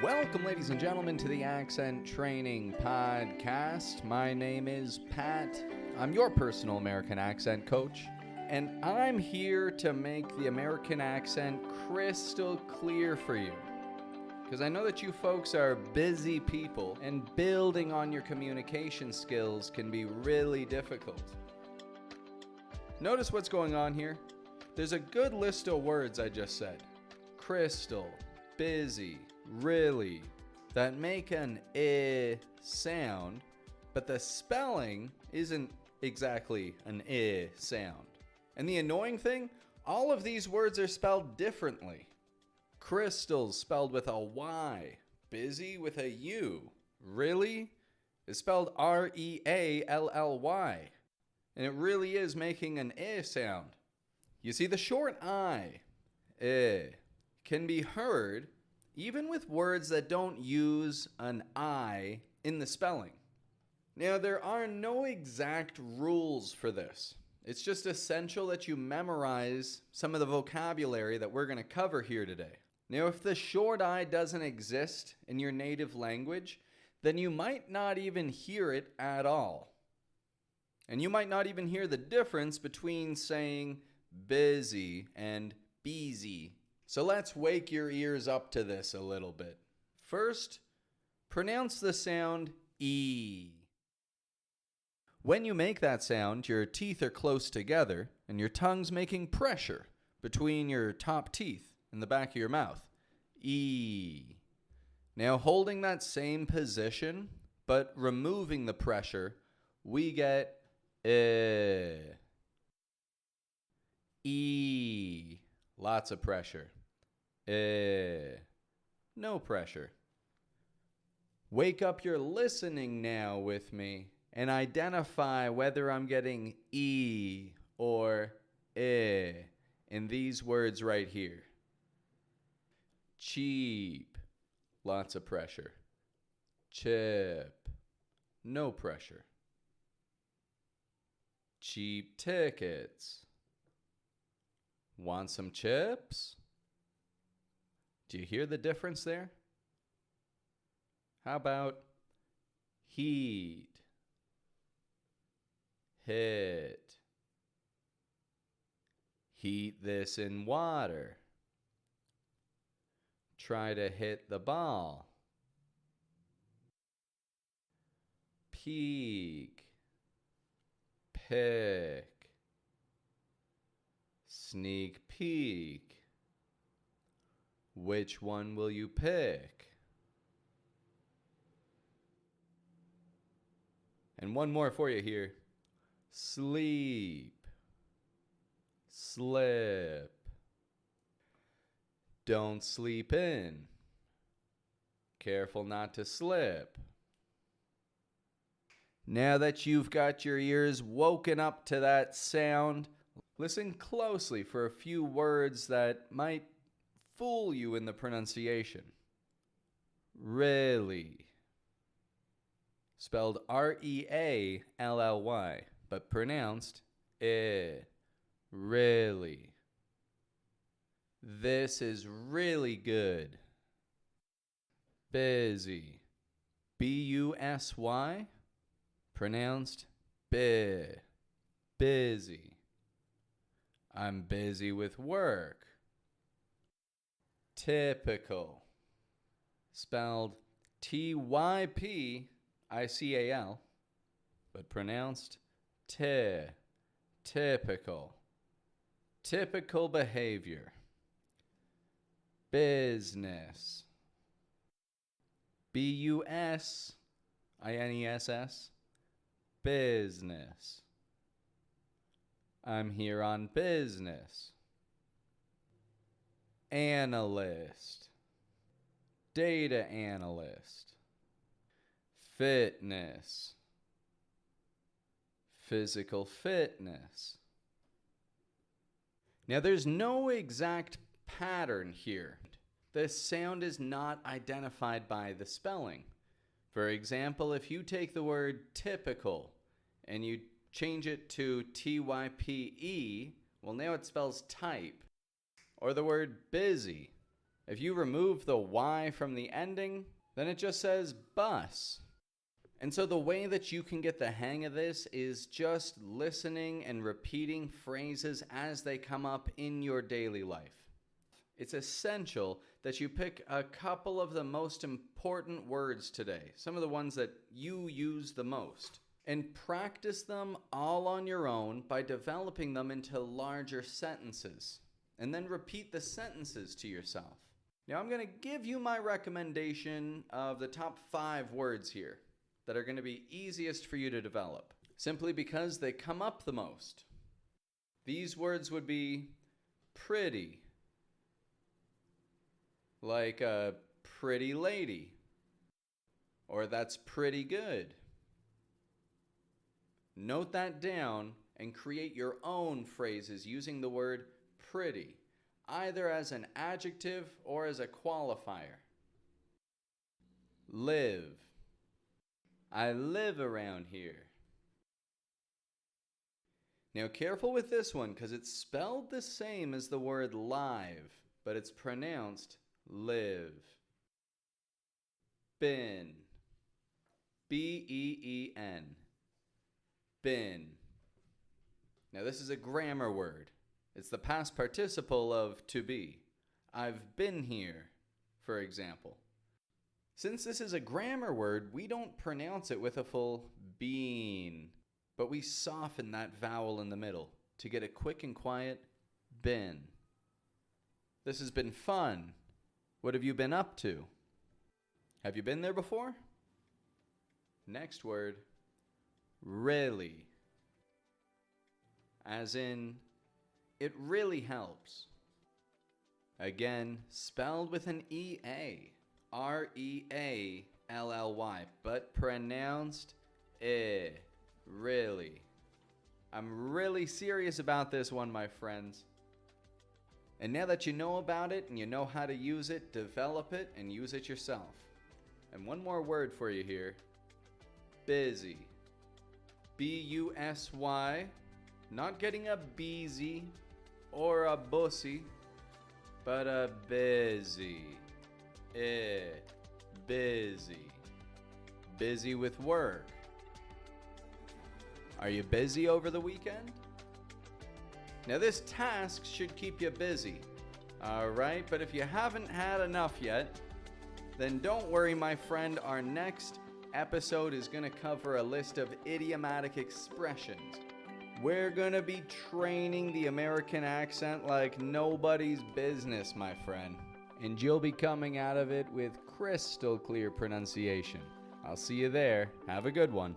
Welcome, ladies and gentlemen, to the Accent Training Podcast. My name is Pat. I'm your personal American accent coach, and I'm here to make the American accent crystal clear for you. Because I know that you folks are busy people, and building on your communication skills can be really difficult. Notice what's going on here. There's a good list of words I just said. Crystal, busy, really, that make an I sound, but the spelling isn't exactly an I sound. And the annoying thing, all of these words are spelled differently. Crystal's spelled with a Y, busy with a U, really is spelled R-E-A-L-L-Y, and it really is making an I sound. You see, the short I, can be heard even with words that don't use an I in the spelling. Now, there are no exact rules for this. It's just essential that you memorize some of the vocabulary that we're going to cover here today. Now, if the short I doesn't exist in your native language, then you might not even hear it at all. And you might not even hear the difference between saying busy and beezy. So let's wake your ears up to this a little bit. First, pronounce the sound E. When you make that sound, your teeth are close together and your tongue's making pressure between your top teeth in the back of your mouth. E. Now, holding that same position, but removing the pressure, we get E. Lots of pressure. No pressure. Wake up your listening now with me and identify whether I'm getting E or in these words right here. Cheap. Lots of pressure. Chip. No pressure. Cheap tickets. Want some chips? Do you hear the difference there? How about heat, hit, heat this in water, try to hit the ball, peek, pick, sneak peek. Which one will you pick? And one more for you here. Sleep. Slip. Don't sleep in. Careful not to slip. Now that you've got your ears woken up to that sound, listen closely for a few words that might fool you in the pronunciation. Really. Spelled R-E-A-L-L-Y, but pronounced I. Really. This is really good. Busy. B-U-S-Y, pronounced bi. Busy. I'm busy with work. Typical. Spelled T-Y-P-I-C-A-L, but pronounced typical. Typical behavior. Business. B-U-S-I-N-E-S-S. Business. I'm here on business. Analyst. Data analyst. Fitness. Physical fitness. Now, there's no exact pattern here. The sound is not identified by the spelling. For example, if you take the word typical and you change it to T-Y-P-E, well, now it spells type. Or the word busy. If you remove the Y from the ending, then it just says bus. And so the way that you can get the hang of this is just listening and repeating phrases as they come up in your daily life. It's essential that you pick a couple of the most important words today, some of the ones that you use the most, and practice them all on your own by developing them into larger sentences, and then repeat the sentences to yourself. Now I'm going to give you my recommendation of the top 5 words here that are going to be easiest for you to develop, simply because they come up the most. These words would be pretty, like a pretty lady, or that's pretty good. Note that down and create your own phrases using the word pretty, either as an adjective or as a qualifier. Live. I live around here. Now careful with this one because it's spelled the same as the word live, but it's pronounced live. Been. B-E-E-N. Been. Now this is a grammar word. It's the past participle of to be. I've been here, for example. Since this is a grammar word, we don't pronounce it with a full been, but we soften that vowel in the middle to get a quick and quiet been. This has been fun. What have you been up to? Have you been there before? Next word, really. As in, it really helps. Again, spelled with an E-A. R-E-A-L-L-Y, but pronounced really. I'm really serious about this one, my friends. And now that you know about it and you know how to use it, develop it and use it yourself. And one more word for you here. Busy. B-U-S-Y. Not getting a beezy or a bussy, but a busy. Busy. Busy with work. Are you busy over the weekend? Now this task should keep you busy. Alright, but if you haven't had enough yet, then don't worry, my friend. Our next episode is going to cover a list of idiomatic expressions. We're going to be training the American accent like nobody's business, my friend. And you'll be coming out of it with crystal clear pronunciation. I'll see you there. Have a good one.